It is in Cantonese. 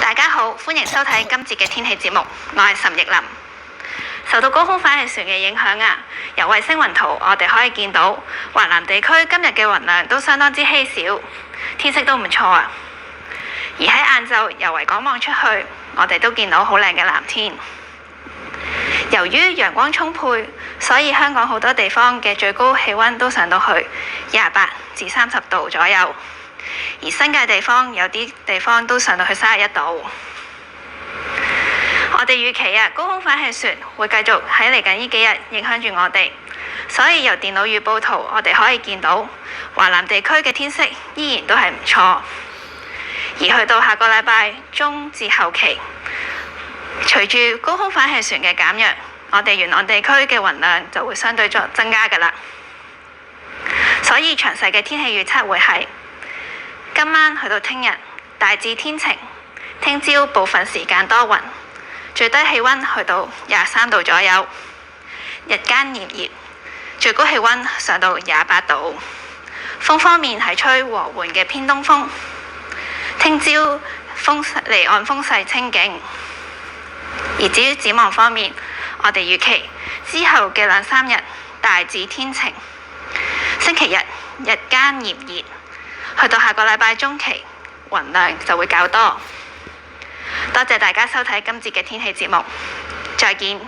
大家好，歡迎收睇今節嘅天氣節目，我係岑奕琳。受到高空反氣旋嘅影響由衛星雲圖我哋可以見到，華南地區今日嘅雲量都相當之稀少，天色都唔錯啊。而喺晏晝由維港望出去，我哋都見到好靚嘅藍天。由於陽光充沛，所以香港好多地方嘅最高氣溫都上到去28至30度左右，而新界地方有啲地方都上到去31度。我哋預期高空反氣旋會繼續喺嚟緊呢幾日影響住我哋，所以由電腦預報圖我哋可以見到華南地區嘅天色依然都係唔錯。而去到下個禮拜中至後期，隨住高空反氣旋嘅減弱，我哋沿岸地區嘅雲量就會相對增加㗎啦。所以詳細嘅天氣預測會係今晚去到聽日大致天晴，聽朝部分時間多雲，最低氣溫去到23度左右，日間炎熱，最高氣溫上到28度。風方面係吹和緩嘅偏東風，聽朝離岸風勢清勁。而至於展望方面，我哋預期之後嘅2-3日大致天晴，星期日日間炎熱，去到下個禮拜中期雲量就會較多。多謝大家收睇今節嘅天氣節目，再見。